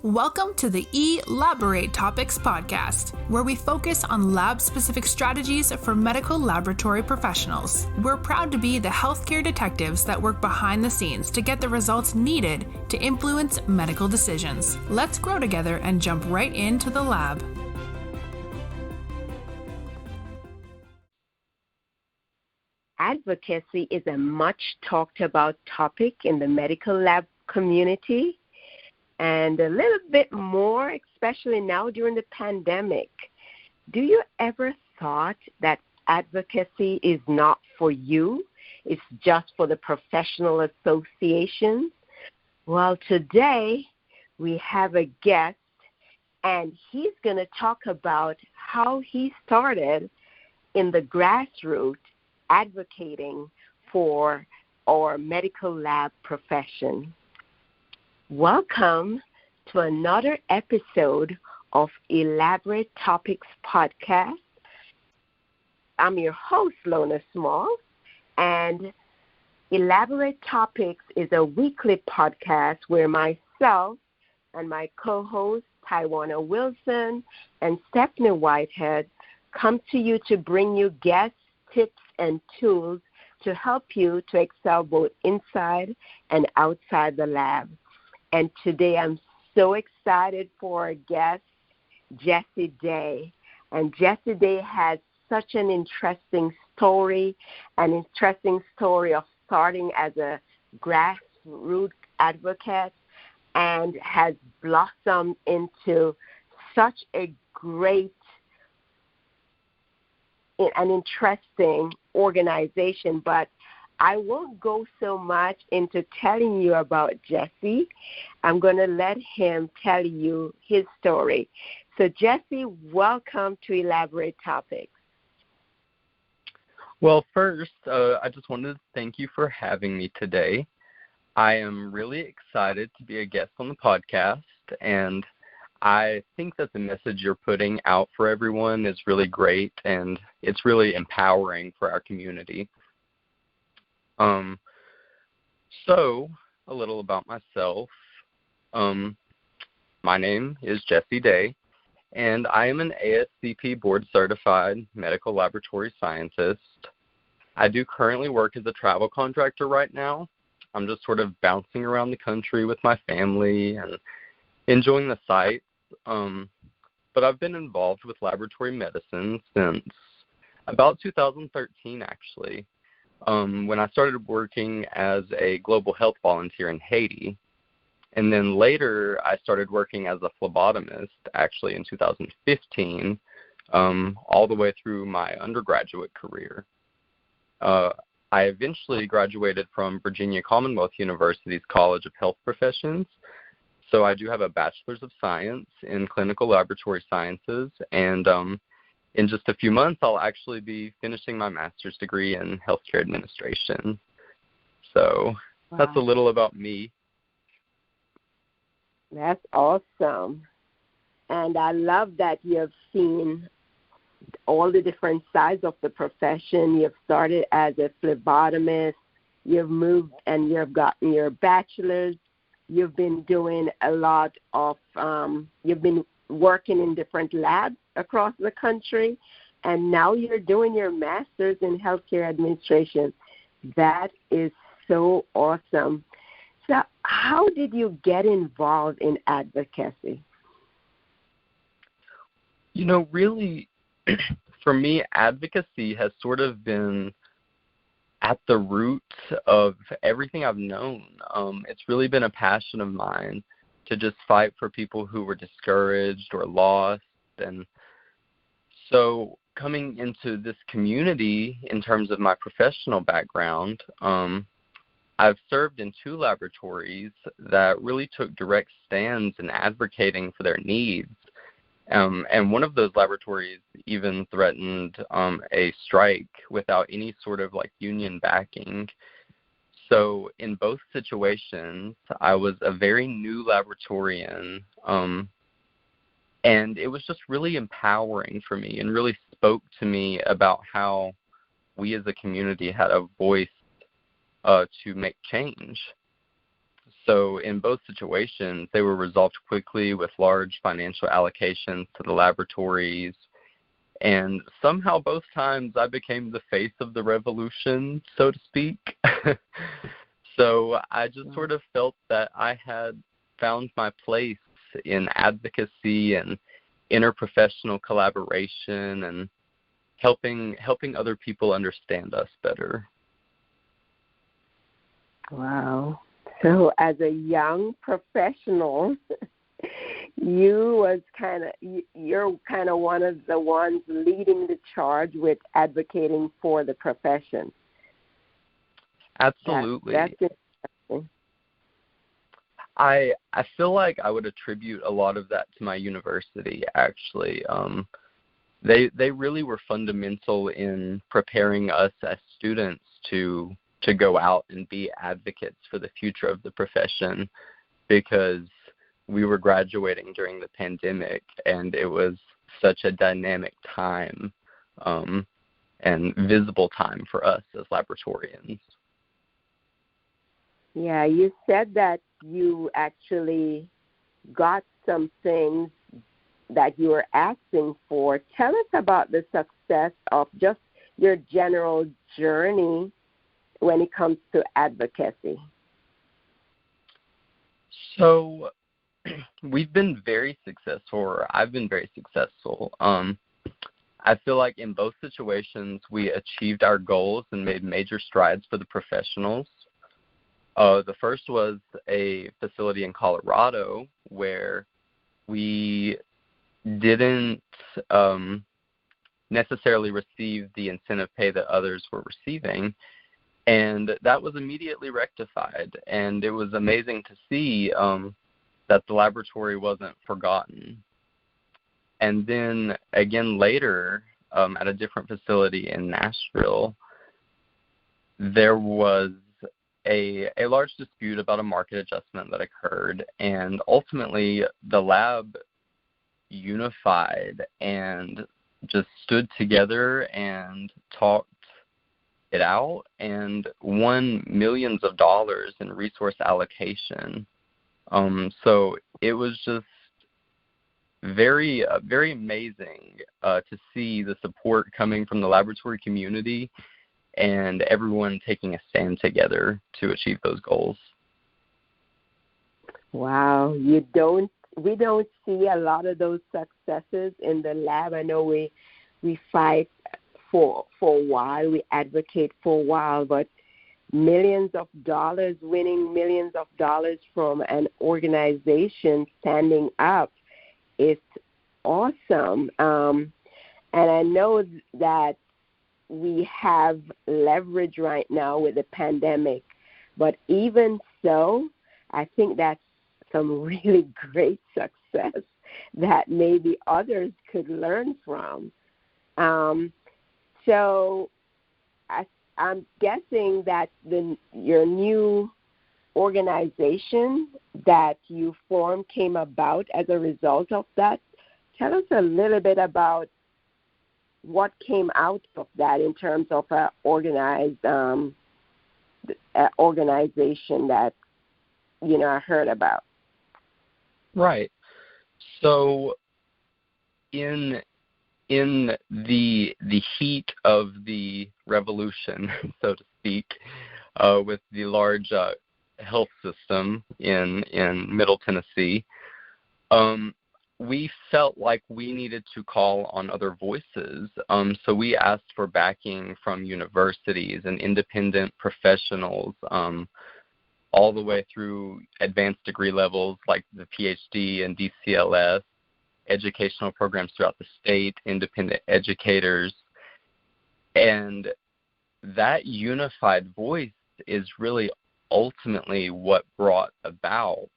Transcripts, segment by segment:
Welcome to the Elaborate Topics podcast, where we focus on lab-specific strategies for medical laboratory professionals. We're proud to be the healthcare detectives that work behind the scenes to get the results needed to influence medical decisions. Let's grow together and jump right into the lab. Advocacy is a much talked about topic in the medical lab community, and a little bit more, especially now during the pandemic. Do you ever thought that advocacy is not for you? It's just for the professional associations? Well, today we have a guest, and he's going to talk about how he started in the grassroots advocating for our medical lab profession. Welcome to another episode of Elaborate Topics podcast. I'm your host, Lona Small, and Elaborate Topics is a weekly podcast where myself and my co-host, Tywana Wilson and Stephanie Whitehead, come to you to bring you guests, tips, and tools to help you to excel both inside and outside the lab. And today I'm so excited for our guest, Jessie Day. And Jessie Day has such an interesting story of starting as a grassroots advocate and has blossomed into such a great and interesting organization. But I won't go so much into telling you about Jessie. I'm going to let him tell you his story. So, Jessie, welcome to Elaborate Topics. Well, first, I just wanted to thank you for having me today. I am really excited to be a guest on the podcast, and I think that the message you're putting out for everyone is really great, and it's really empowering for our community. So, a little about myself. My name is Jessie Day, and I am an ASCP board-certified medical laboratory scientist. I do currently work as a travel contractor right now. I'm just sort of bouncing around the country with my family and enjoying the sights. But I've been involved with laboratory medicine since about 2013, actually. When I started working as a global health volunteer in Haiti. And then later I started working as a phlebotomist, actually in 2015, all the way through my undergraduate career. I eventually graduated from Virginia Commonwealth University's College of Health Professions. So I do have a Bachelor's of Science in Clinical Laboratory Sciences, and in just a few months, I'll actually be finishing my master's degree in healthcare administration. So That's a little about me. That's awesome. And I love that you've seen all the different sides of the profession. You've started as a phlebotomist. You've moved and you've gotten your bachelor's. You've been doing a lot of, you've been working in different labs across the country, and now you're doing your master's in healthcare administration. That is so awesome. So how did you get involved in advocacy? You know, really, for me, advocacy has sort of been at the root of everything I've known. It's really been a passion of mine to just fight for people who were discouraged or lost. And so coming into this community in terms of my professional background, I've served in 2 laboratories that really took direct stands in advocating for their needs. And one of those laboratories even threatened a strike without any sort of union backing. So in both situations, I was a very new laboratorian, and it was just really empowering for me and really spoke to me about how we as a community had a voice to make change. So in both situations, they were resolved quickly with large financial allocations to the laboratories. And somehow both times I became the face of the revolution, so to speak. So I just sort of felt that I had found my place in advocacy and interprofessional collaboration and helping other people understand us better. Wow. So as a young professional, you're kind of one of the ones leading the charge with advocating for the profession. Absolutely. That's interesting. I feel like I would attribute a lot of that to my university, actually. They really were fundamental in preparing us as students to go out and be advocates for the future of the profession, because we were graduating during the pandemic, and it was such a dynamic time and visible time for us as laboratorians. Yeah, you said that you actually got some things that you were asking for. Tell us about the success of just your general journey when it comes to advocacy. So we've been very successful, or I've been very successful. I feel like in both situations we achieved our goals and made major strides for the professionals. The first was a facility in Colorado where we didn't necessarily receive the incentive pay that others were receiving, and that was immediately rectified. And it was amazing to see that the laboratory wasn't forgotten. And then again later, at a different facility in Nashville, there was a large dispute about a market adjustment that occurred, and ultimately the lab unified and just stood together and talked it out and won millions of dollars in resource allocation. So it was just very amazing to see the support coming from the laboratory community and everyone taking a stand together to achieve those goals. Wow, we don't see a lot of those successes in the lab. I know we fight for a while, we advocate for a while, but winning millions of dollars from an organization standing up is awesome. And I know that we have leverage right now with the pandemic, but even so, I think that's some really great success that maybe others could learn from. So I'm guessing that your new organization that you formed came about as a result of that. Tell us a little bit about what came out of that in terms of an organized organization that I heard about. Right. So in the heat of the revolution, so to speak, with the large health system in Middle Tennessee, we felt like we needed to call on other voices. So we asked for backing from universities and independent professionals, all the way through advanced degree levels like the PhD and DCLS, educational programs throughout the state, independent educators. And that unified voice is really ultimately what brought about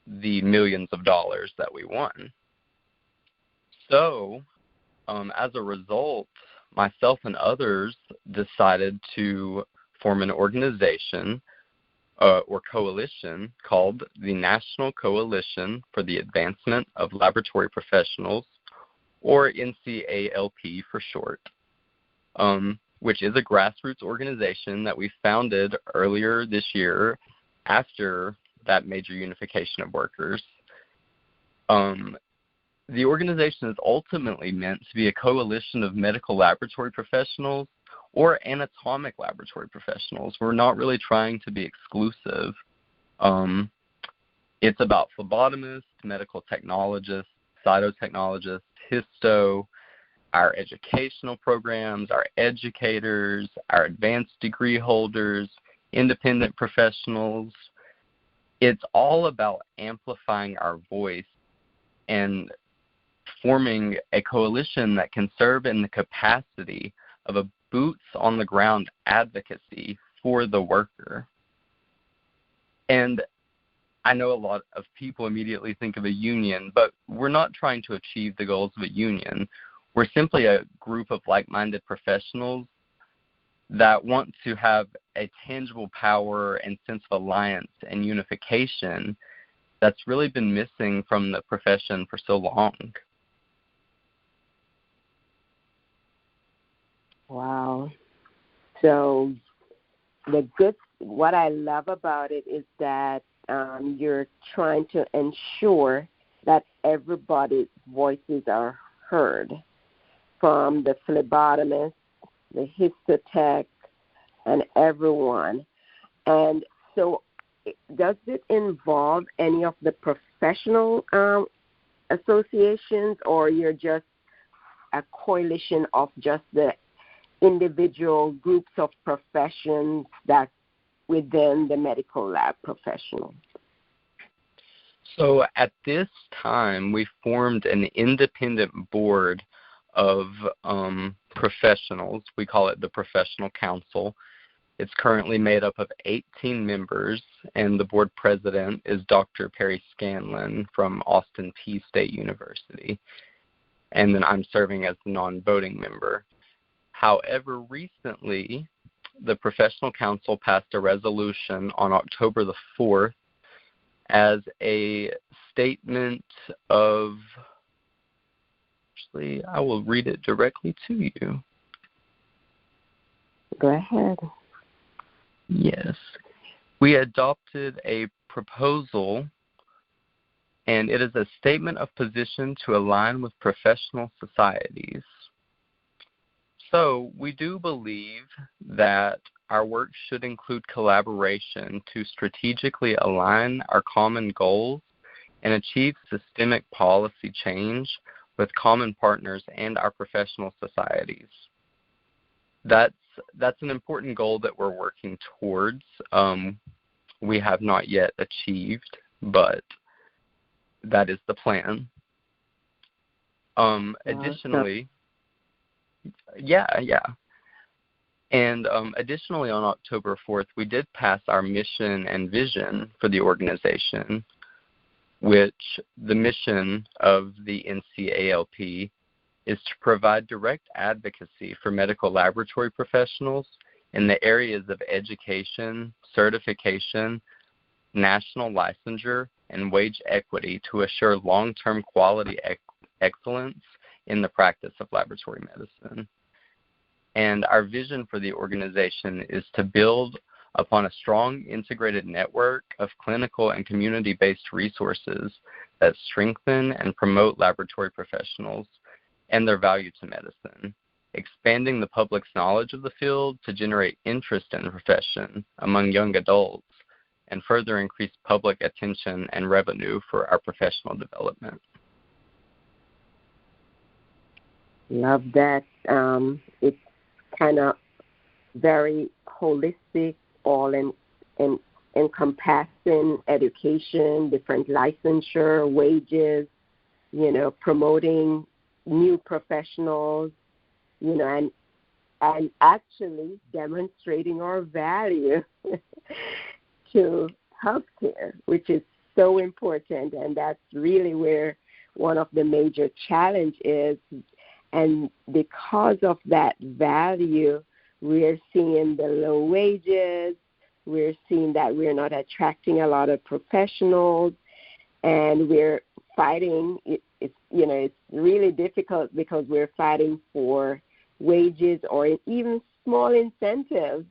the millions of dollars that we won. So, as a result, myself and others decided to form an organization or coalition called the National Coalition for the Advancement of Laboratory Professionals, or NCALP for short, which is a grassroots organization that we founded earlier this year after that major unification of workers. The organization is ultimately meant to be a coalition of medical laboratory professionals or anatomic laboratory professionals. We're not really trying to be exclusive. It's about phlebotomists, medical technologists, cytotechnologists, histo, our educational programs, our educators, our advanced degree holders, independent professionals. It's all about amplifying our voice and forming a coalition that can serve in the capacity of a boots-on-the-ground advocacy for the worker. And I know a lot of people immediately think of a union, but we're not trying to achieve the goals of a union. We're simply a group of like-minded professionals that want to have a tangible power and sense of alliance and unification that's really been missing from the profession for so long. Wow. So what I love about it is that you're trying to ensure that everybody's voices are heard, from the phlebotomist, the histotech, and everyone. And so does it involve any of the professional associations, or you're just a coalition of just the individual groups of professions that's within the medical lab professionals? So at this time, we formed an independent board of professionals. We call it the Professional Council. It's currently made up of 18 members, and the board president is Dr. Perry Scanlon from Austin Peay State University. And then I'm serving as the non-voting member. However, recently, the Professional Council passed a resolution on October the 4th as a statement of, actually, I will read it directly to you. Go ahead. Yes. We adopted a proposal, and it is a statement of position to align with professional societies. So we do believe that our work should include collaboration to strategically align our common goals and achieve systemic policy change with common partners and our professional societies. That's an important goal that we're working towards. We have not yet achieved, but that is the plan. Additionally, And additionally, on October 4th, we did pass our mission and vision for the organization, which the mission of the Ncalp is to provide direct advocacy for medical laboratory professionals in the areas of education, certification, national licensure, and wage equity to assure long-term quality excellence in the practice of laboratory medicine. And our vision for the organization is to build upon a strong integrated network of clinical and community-based resources that strengthen and promote laboratory professionals and their value to medicine, expanding the public's knowledge of the field to generate interest in the profession among young adults and further increase public attention and revenue for our professional development. Love that. It's kind of very holistic, all encompassing education, different licensure, wages, promoting new professionals, and actually demonstrating our value to healthcare, which is so important. And that's really where one of the major challenges is. And because of that value, we're seeing the low wages, we're seeing that we're not attracting a lot of professionals, and we're fighting. It's really difficult because we're fighting for wages or even small incentives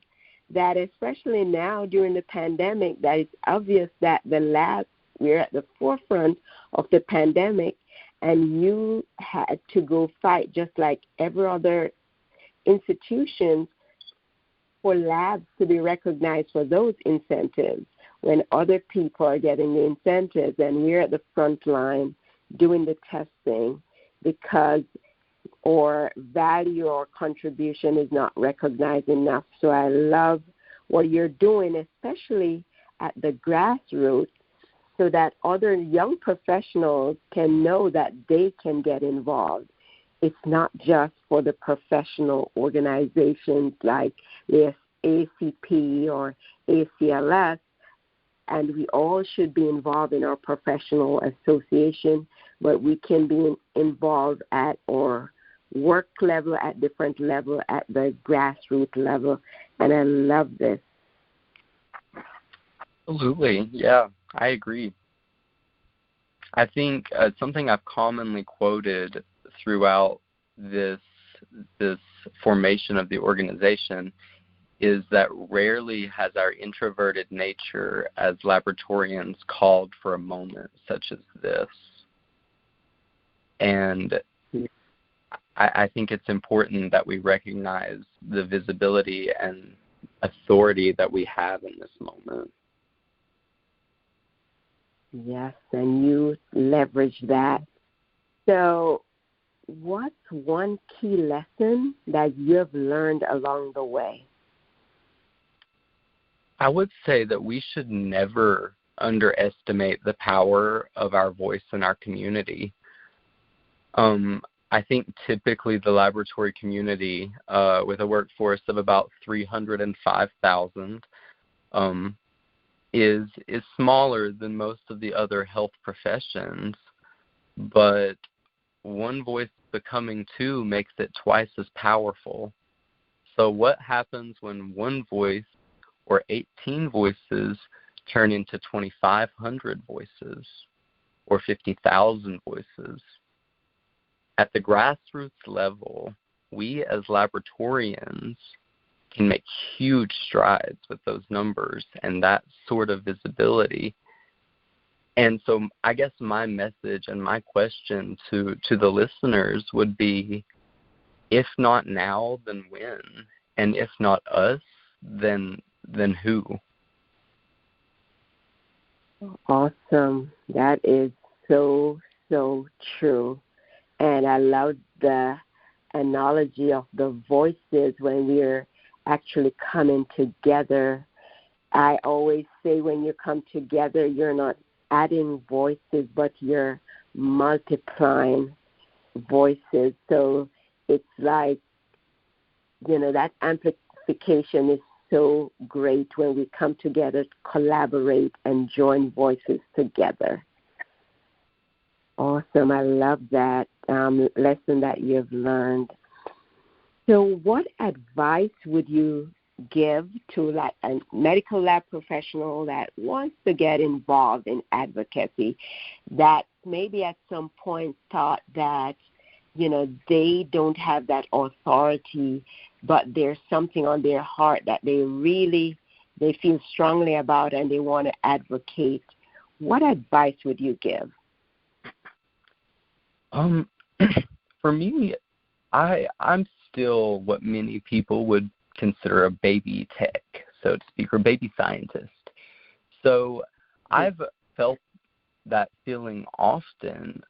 that especially now during the pandemic, that it's obvious that the lab, we're at the forefront of the pandemic, and you had to go fight just like every other institution for labs to be recognized for those incentives when other people are getting the incentives, and we're at the front line doing the testing because our value or contribution is not recognized enough. So I love what you're doing, especially at the grassroots, so that other young professionals can know that they can get involved. It's not just for the professional organizations like the ACP or ACLS, and we all should be involved in our professional association, but we can be involved at our work level, at different level, at the grassroots level, and I love this. Absolutely, yeah, I agree. I think something I've commonly quoted throughout this formation of the organization is that rarely has our introverted nature as laboratorians called for a moment such as this. And I think it's important that we recognize the visibility and authority that we have in this moment. Yes, and you leverage that. So what's one key lesson that you've learned along the way? I would say that we should never underestimate the power of our voice in our community. I think typically the laboratory community, with a workforce of about 305,000, is smaller than most of the other health professions, but one voice becoming two makes it twice as powerful. So what happens when one voice or 18 voices turn into 2,500 voices or 50,000 voices? At the grassroots level, we as laboratorians can make huge strides with those numbers and that sort of visibility. And so I guess my message and my question to the listeners would be, if not now, then when? And if not us, then who? Awesome. That is so true. And I love the analogy of the voices when we're actually coming together. I always say when you come together, you're not adding voices, but you're multiplying voices. So it's like, that amplification is so great when we come together, collaborate, and join voices together. Awesome. I love that lesson that you've learned. So what advice would you give to like a medical lab professional that wants to get involved in advocacy, that maybe at some point thought that, they don't have that authority, but there's something on their heart that they feel strongly about and they want to advocate? What advice would you give? For me, I'm still what many people would consider a baby tech, so to speak, or baby scientist. So I've felt that feeling often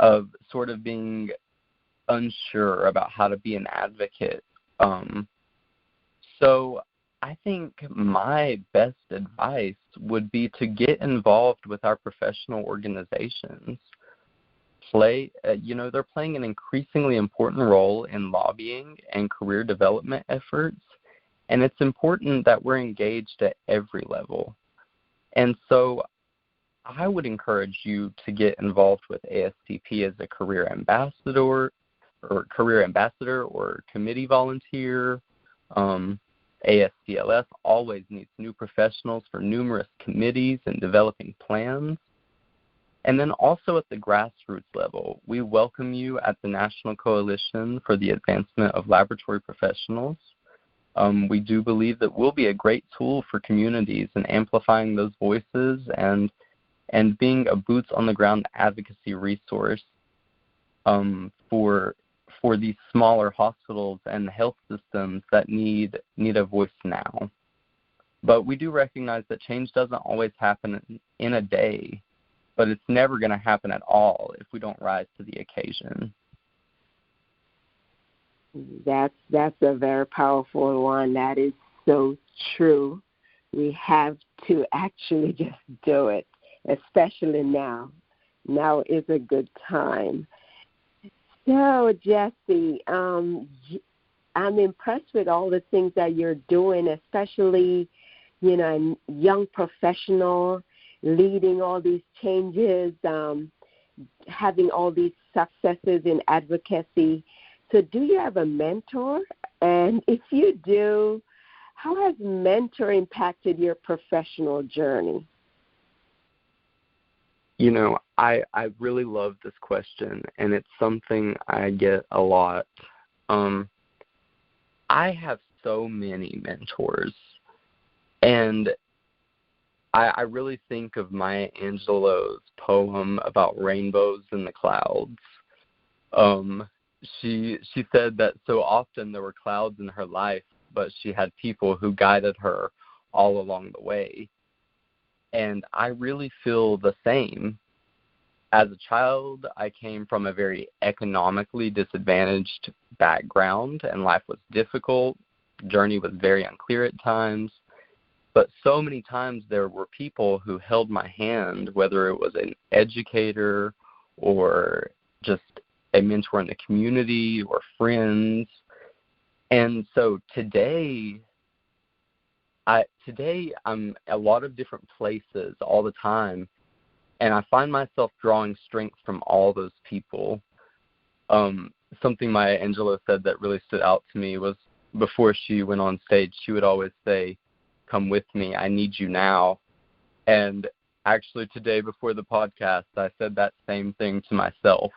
of sort of being unsure about how to be an advocate. So I think my best advice would be to get involved with our professional organizations. They're playing an increasingly important role in lobbying and career development efforts, and it's important that we're engaged at every level. And so I would encourage you to get involved with ASCP as a career ambassador or committee volunteer. ASCLS always needs new professionals for numerous committees and developing plans. And then also at the grassroots level, we welcome you at the National Coalition for the Advancement of Laboratory Professionals. We do believe that we'll be a great tool for communities in amplifying those voices and being a boots-on-the-ground advocacy resource for these smaller hospitals and health systems that need a voice now. But we do recognize that change doesn't always happen in a day, but it's never going to happen at all if we don't rise to the occasion. That's a very powerful one. That is so true. We have to actually just do it, especially now. Now is a good time. So, Jesse, I'm impressed with all the things that you're doing, especially, a young professional leading all these changes, having all these successes in advocacy. So do you have a mentor? And if you do, how has mentor impacted your professional journey? I really love this question, and it's something I get a lot. I have so many mentors, and I really think of Maya Angelou's poem about rainbows in the clouds. She said that so often there were clouds in her life, but she had people who guided her all along the way. And I really feel the same. As a child, I came from a very economically disadvantaged background, and life was difficult. The journey was very unclear at times. But so many times there were people who held my hand, whether it was an educator or just a mentor in the community or friends. And so today I'm a lot of different places all the time, and I find myself drawing strength from all those people. Something Maya Angelou said that really stood out to me was before she went on stage, she would always say, "Come with me, I need you now." And actually today before the podcast, I said that same thing to myself.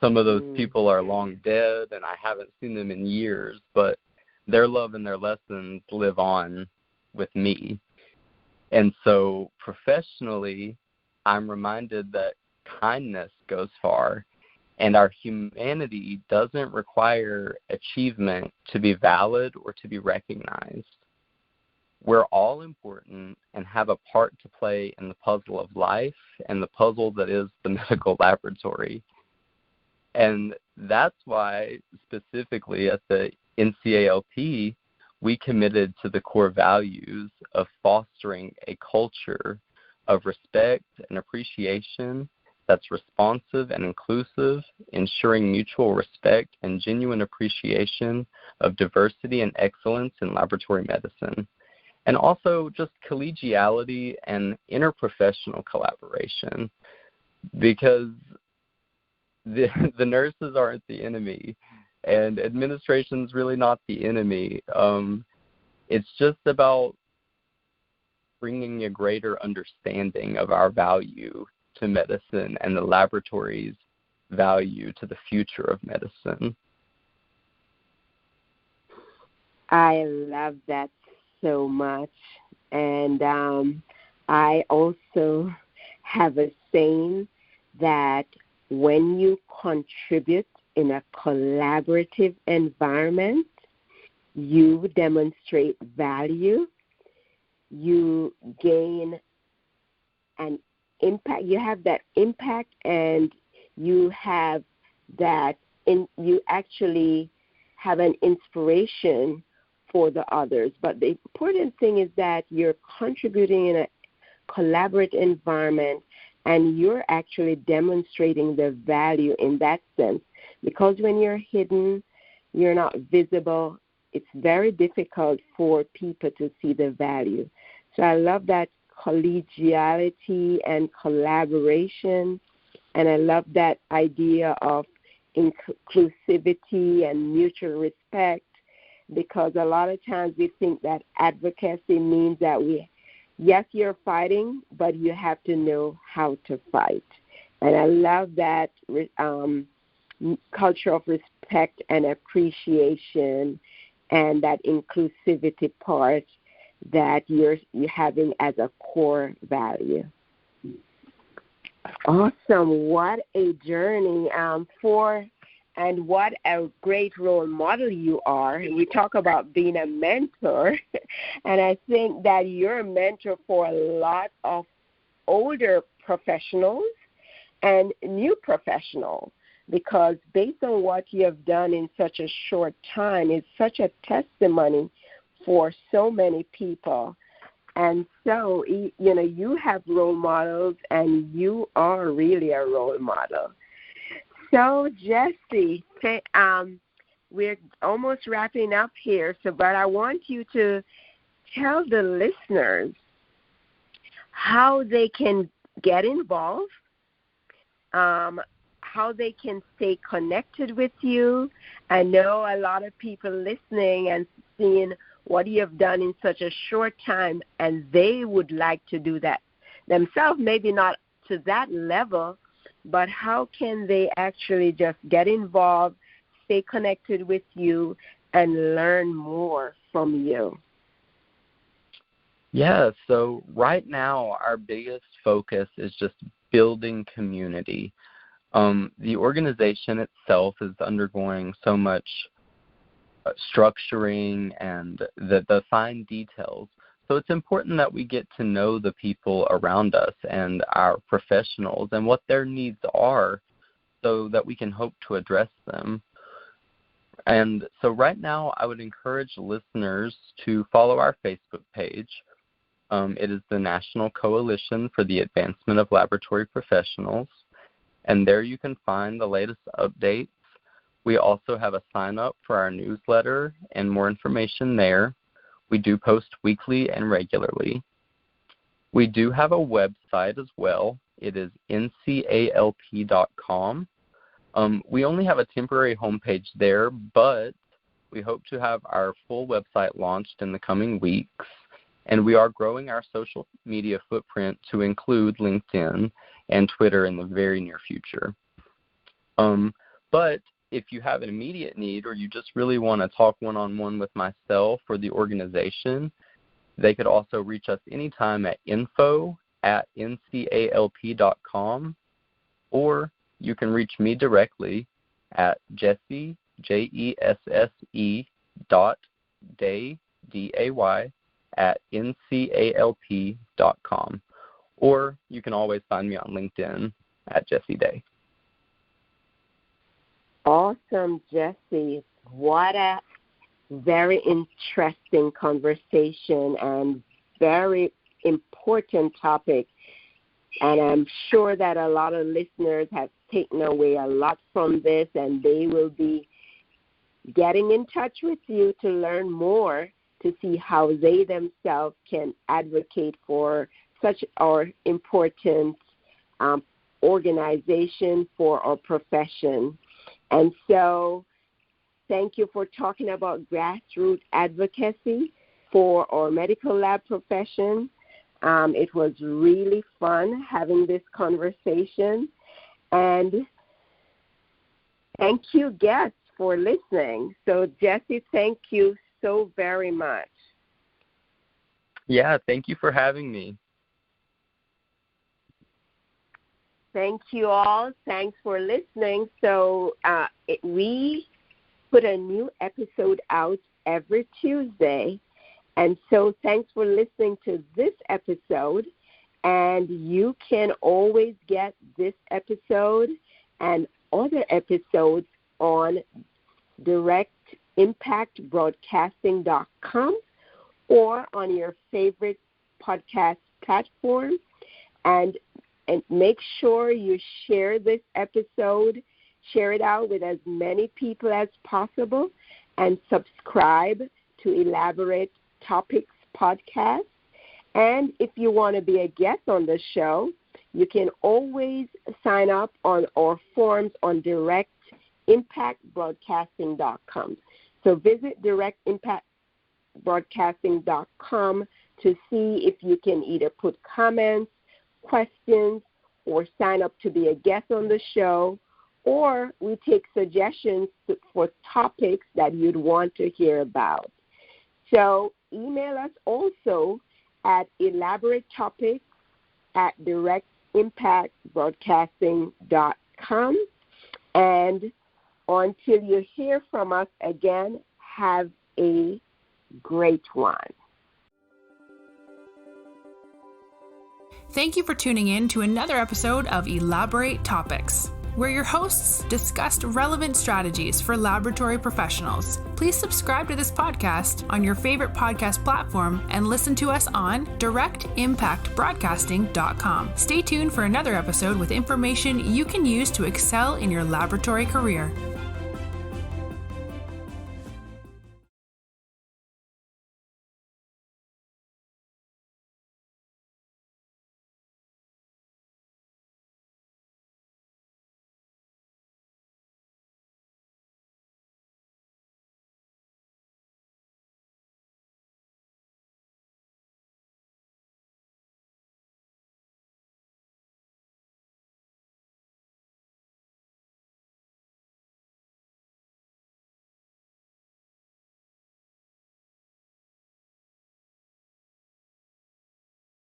Some of those people are long dead, and I haven't seen them in years, but their love and their lessons live on with me. And so professionally, I'm reminded that kindness goes far, and our humanity doesn't require achievement to be valid or to be recognized. We're all important and have a part to play in the puzzle of life and the puzzle that is the medical laboratory. And that's why, specifically at the Ncalp, we committed to the core values of fostering a culture of respect and appreciation that's responsive and inclusive, ensuring mutual respect and genuine appreciation of diversity and excellence in laboratory medicine, and also just collegiality and interprofessional collaboration, because the nurses aren't the enemy, and administration's really not the enemy. It's just about bringing a greater understanding of our value to medicine and the laboratory's value to the future of medicine. I love that so much. And I also have a saying that when you contribute in a collaborative environment, you demonstrate value, you gain an impact, you have that impact, and you have that, you actually have an inspiration for the others. But the important thing is that you're contributing in a collaborative environment, and you're actually demonstrating the value in that sense. Because when you're hidden, you're not visible, it's very difficult for people to see the value. So I love that collegiality and collaboration, and I love that idea of inclusivity and mutual respect, because a lot of times we think that advocacy means that yes, you're fighting, but you have to know how to fight. And I love that culture of respect and appreciation and that inclusivity part that you're having as a core value. Awesome. What a journey and what a great role model you are. We talk about being a mentor, and I think that you're a mentor for a lot of older professionals and new professionals, because based on what you have done in such a short time, it's such a testimony for so many people. And so, you have role models, and you are really a role model. So, Jesse, we're almost wrapping up here, but I want you to tell the listeners how they can get involved, how they can stay connected with you. I know a lot of people listening and seeing what you have done in such a short time, and they would like to do that themselves, maybe not to that level, but how can they actually just get involved, stay connected with you, and learn more from you? Yeah, so right now our biggest focus is just building community. The organization itself is undergoing so much structuring and the fine details. So it's important that we get to know the people around us and our professionals and what their needs are so that we can hope to address them. And so right now I would encourage listeners to follow our Facebook page. It is the National Coalition for the Advancement of Laboratory Professionals, and there you can find the latest updates. We also have a sign-up for our newsletter and more information there. We do post weekly and regularly. We do have a website as well. It is ncalp.com. We only have a temporary homepage there, but we hope to have our full website launched in the coming weeks. And we are growing our social media footprint to include LinkedIn and Twitter in the very near future. But if you have an immediate need or you just really want to talk one-on-one with myself or the organization, they could also reach us anytime at info@ncalp.com, or you can reach me directly at Jesse, Jesse, .day, D-A-Y, @ncalp.com, or you can always find me on LinkedIn at Jesse Day. Awesome, Jesse. What a very interesting conversation and very important topic. And I'm sure that a lot of listeners have taken away a lot from this, and they will be getting in touch with you to learn more, to see how they themselves can advocate for such an important organization for our profession. And so thank you for talking about grassroots advocacy for our medical lab profession. It was really fun having this conversation. And thank you, guests, for listening. So, Jesse, thank you so very much. Yeah, thank you for having me. Thank you all. Thanks for listening. So we put a new episode out every Tuesday. And so thanks for listening to this episode. And you can always get this episode and other episodes on directimpactbroadcasting.com or on your favorite podcast platform. And make sure you share this episode, share it out with as many people as possible, and subscribe to Elaborate Topics Podcast. And if you want to be a guest on the show, you can always sign up on our forms on directimpactbroadcasting.com. So visit directimpactbroadcasting.com to see if you can either put comments, questions, or sign up to be a guest on the show, or we take suggestions for topics that you'd want to hear about. So email us also at elaboratetopics@directimpactbroadcasting.com. And until you hear from us again, have a great one. Thank you for tuning in to another episode of Elaborate Topics, where your hosts discussed relevant strategies for laboratory professionals. Please subscribe to this podcast on your favorite podcast platform and listen to us on directimpactbroadcasting.com. Stay tuned for another episode with information you can use to excel in your laboratory career.